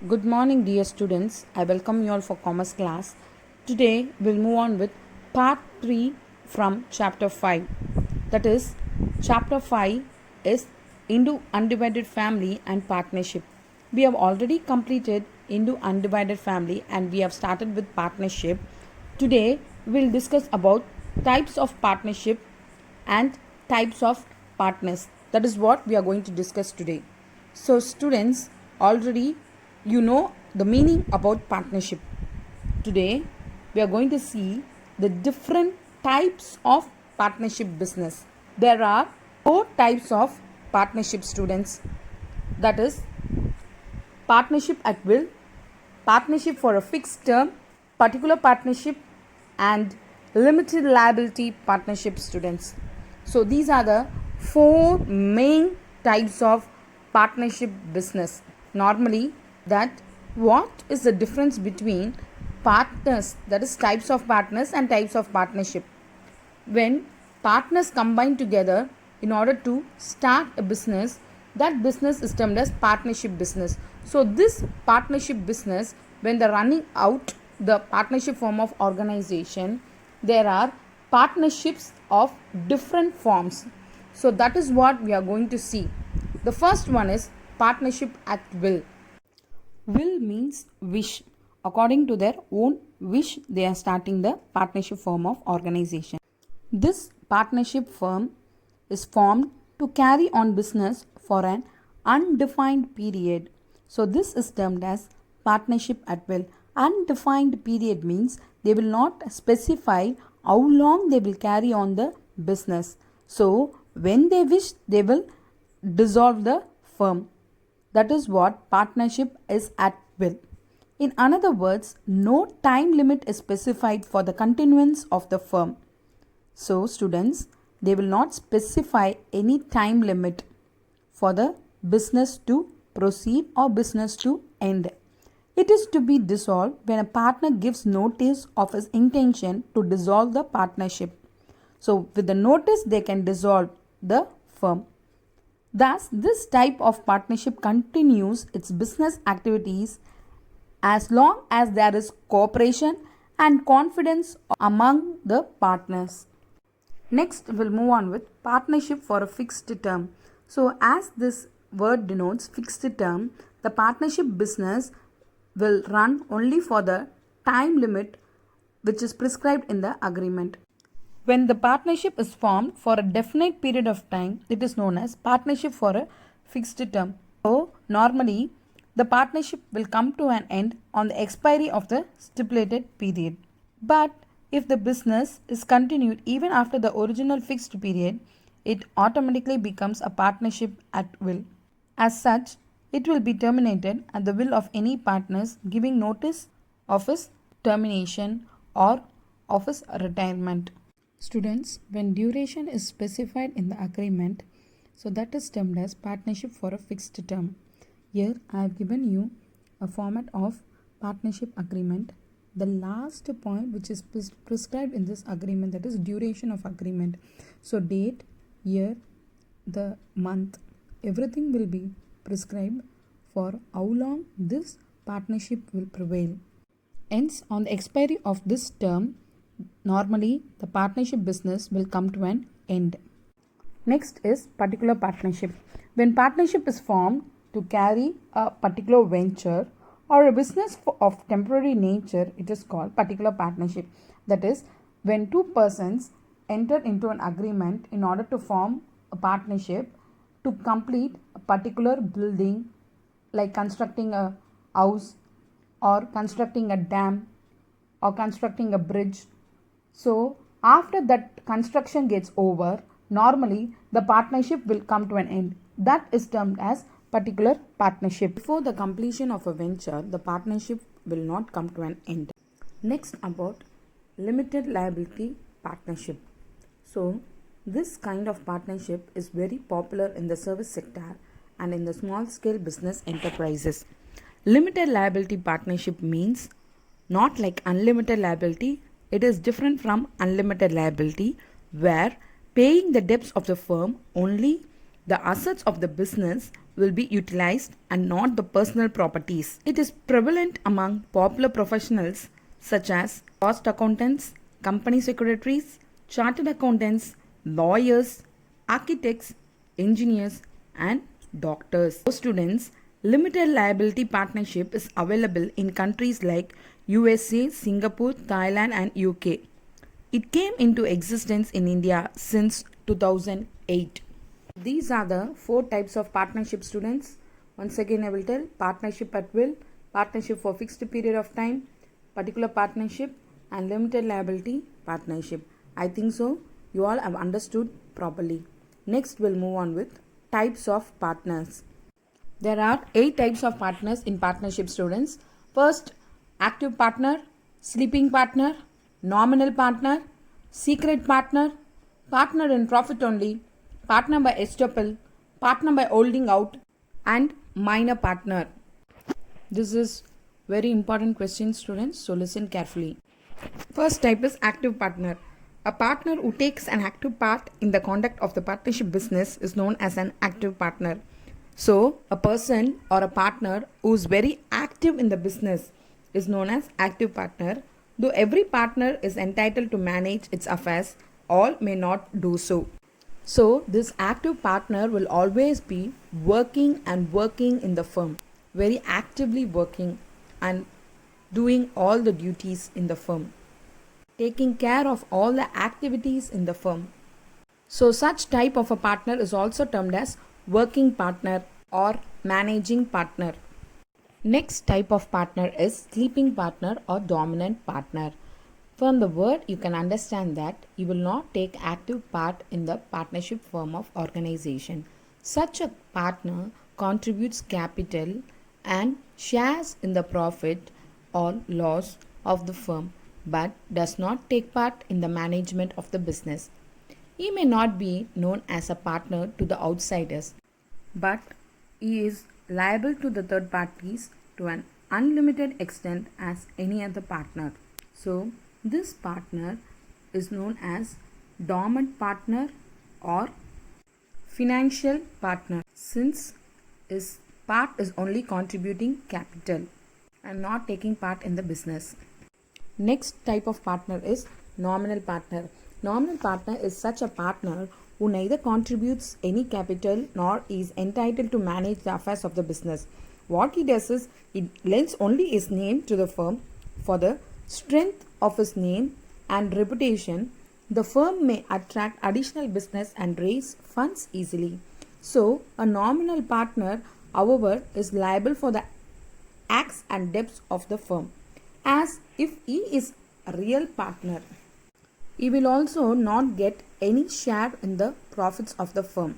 Good morning, dear students. I welcome you all for commerce class. Today, we'll move on with part 3 from chapter 5. That is, chapter 5 is Hindu Undivided Family and Partnership. We have already completed Hindu Undivided Family and we have started with partnership. Today, we'll discuss about types of partnership and types of partners. That is what we are going to discuss today. So, students, already you know the meaning about partnership. Today, we are going to see the different types of partnership business. There are four types of partnership, students. That is partnership at will, partnership for a fixed term, particular partnership, and limited liability partnership, students. So these are the four main types of partnership business. Normally, that what is the difference between partners, that is types of partners and types of partnership? When partners combine together in order to start a business, that business is termed as partnership business. So this partnership business, when they're running out the partnership form of organization, there are partnerships of different forms. So that is what we are going to see. The first one is partnership at will. Will means wish. According to their own wish, they are starting the partnership form of organization. This partnership firm is formed to carry on business for an undefined period. So this is termed as partnership at will. Undefined period means they will not specify how long they will carry on the business. So when they wish, they will dissolve the firm. That is what partnership is at will. In other words, no time limit is specified for the continuance of the firm. So, students, they will not specify any time limit for the business to proceed or business to end. It is to be dissolved when a partner gives notice of his intention to dissolve the partnership. So, with the notice, they can dissolve the firm. Thus, this type of partnership continues its business activities as long as there is cooperation and confidence among the partners. Next, we'll move on with partnership for a fixed term. So, as this word denotes fixed term, the partnership business will run only for the time limit which is prescribed in the agreement. When the partnership is formed for a definite period of time, it is known as partnership for a fixed term. So, normally, the partnership will come to an end on the expiry of the stipulated period. But if the business is continued even after the original fixed period, it automatically becomes a partnership at will. As such, it will be terminated at the will of any partners giving notice of his termination or of his retirement. Students, when duration is specified in the agreement, so that is termed as partnership for a fixed term. Here I have given you a format of partnership agreement. The last point which is prescribed in this agreement, that is duration of agreement. So date, year, the month, everything will be prescribed for how long this partnership will prevail. Hence, on the expiry of this term, normally the partnership business will come to an end. Next is particular partnership. When partnership is formed to carry a particular venture or a business of temporary nature, it is called particular partnership. That is, when two persons enter into an agreement in order to form a partnership to complete a particular building, like constructing a house or constructing a dam or constructing a bridge. So after that construction gets over, normally the partnership will come to an end. That is termed as particular partnership. Before the completion of a venture, the partnership will not come to an end. Next, about limited liability partnership. So this kind of partnership is very popular in the service sector and in the small scale business enterprises. Limited liability partnership means not like unlimited liability. It is different from unlimited liability, where paying the debts of the firm, only the assets of the business will be utilized and not the personal properties. It is prevalent among popular professionals such as cost accountants, company secretaries, chartered accountants, lawyers, architects, engineers, and doctors. For students, limited liability partnership is available in countries like USA, Singapore, Thailand, and UK. It came into existence in India since 2008. These are the four types of partnership, students. Once again, I will tell: partnership at will, partnership for fixed period of time, particular partnership, and limited liability partnership. I think so you all have understood properly. Next, we'll move on with types of partners. There are 8 types of partners in partnership, students. First, active partner, sleeping partner, nominal partner, secret partner, partner in profit only, partner by estoppel, partner by holding out, and minor partner. This is very important question, students, so listen carefully. First type is active partner. A partner who takes an active part in the conduct of the partnership business is known as an active partner. So, a person or a partner who is very active in the business is known as active partner. Though every partner is entitled to manage its affairs, all may not do so. So, this active partner will always be working in the firm, very actively working and doing all the duties in the firm, taking care of all the activities in the firm. So, such type of a partner is also termed as working partner or managing partner. Next type of partner is sleeping partner or dominant partner. From the word, you can understand that you will not take active part in the partnership firm of organization. Such a partner contributes capital and shares in the profit or loss of the firm, but does not take part in the management of the business. He may not be known as a partner to the outsiders, but he is liable to the third parties to an unlimited extent as any other partner. So, this partner is known as dormant partner or financial partner, since his part is only contributing capital and not taking part in the business. Next type of partner is nominal partner. Nominal partner is such a partner who neither contributes any capital nor is entitled to manage the affairs of the business. What he does is he lends only his name to the firm. For the strength of his name and reputation, the firm may attract additional business and raise funds easily. So, a nominal partner, however, is liable for the acts and debts of the firm, as if he is a real partner. He will also not get any share in the profits of the firm.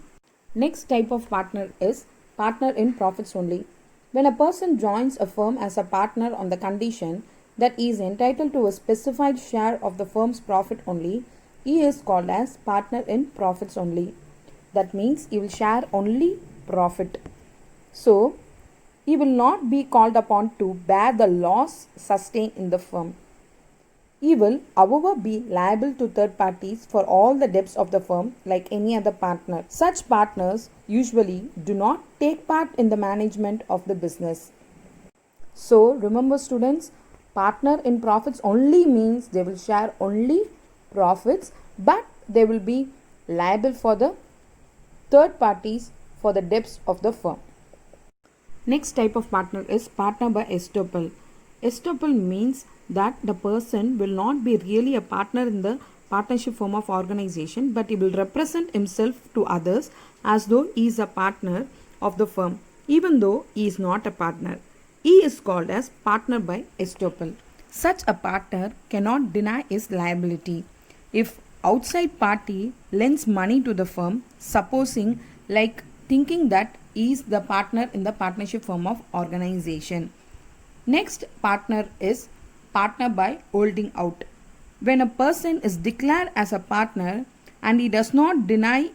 Next type of partner is partner in profits only. When a person joins a firm as a partner on the condition that he is entitled to a specified share of the firm's profit only, he is called as partner in profits only. That means he will share only profit. So, he will not be called upon to bear the loss sustained in the firm. He will, however, be liable to third parties for all the debts of the firm like any other partner. Such partners usually do not take part in the management of the business. So, remember, students, partner in profits only means they will share only profits, but they will be liable for the third parties for the debts of the firm. Next type of partner is partner by estoppel. Estoppel means that the person will not be really a partner in the partnership form of organization, but he will represent himself to others as though he is a partner of the firm, even though he is not a partner. He is called as partner by estoppel. Such a partner cannot deny his liability. If outside party lends money to the firm, supposing like thinking that he is the partner in the partnership form of organization. Next partner is partner by holding out. When a person is declared as a partner and he does not deny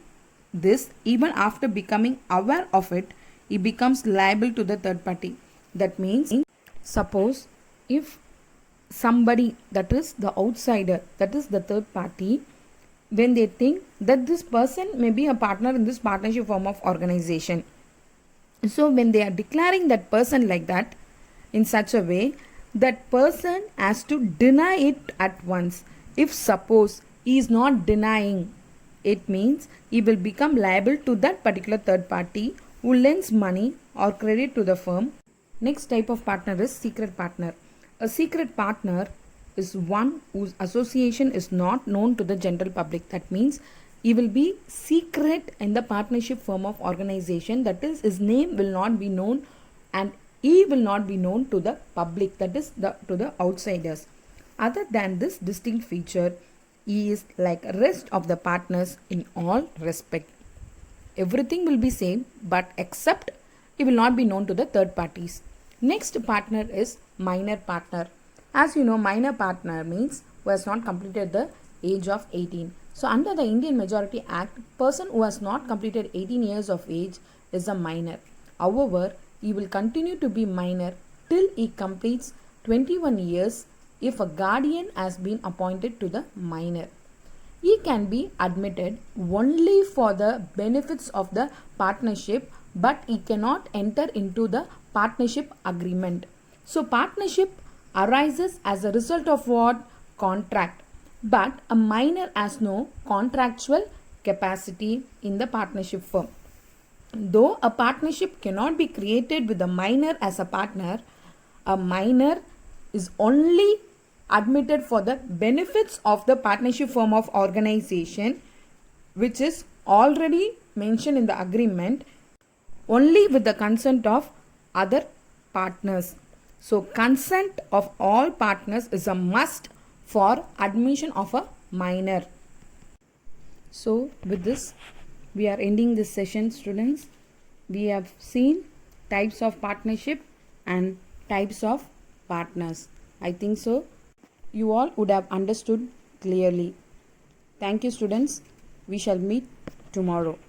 this even after becoming aware of it, he becomes liable to the third party. That means, suppose if somebody, that is the outsider, that is the third party, when they think that this person may be a partner in this partnership form of organization, So when they are declaring that person like that in such a way, that person has to deny it at once. If suppose he is not denying, it means he will become liable to that particular third party who lends money or credit to the firm. Next type of partner is secret partner. A secret partner is one whose association is not known to the general public. That means he will be secret in the partnership firm of organization. That is, his name will not be known and he will not be known to the public, that is to the outsiders. Other than this distinct feature, he is like rest of the partners in all respect. Everything will be same, but except it will not be known to the third parties. Next partner is minor partner. As you know, minor partner means who has not completed the age of 18. So under the Indian Majority Act, person who has not completed 18 years of age is a minor. However, he will continue to be minor till he completes 21 years if a guardian has been appointed to the minor. He can be admitted only for the benefits of the partnership, but he cannot enter into the partnership agreement. So partnership arises as a result of what? Contract. But a minor has no contractual capacity in the partnership firm. Though a partnership cannot be created with a minor as a partner, a minor is only admitted for the benefits of the partnership form of organization, which is already mentioned in the agreement, only with the consent of other partners. So consent of all partners is a must for admission of a minor. So with this we are ending this session, students. We have seen types of partnership and types of partners. I think so you all would have understood clearly. Thank you, students. We shall meet tomorrow.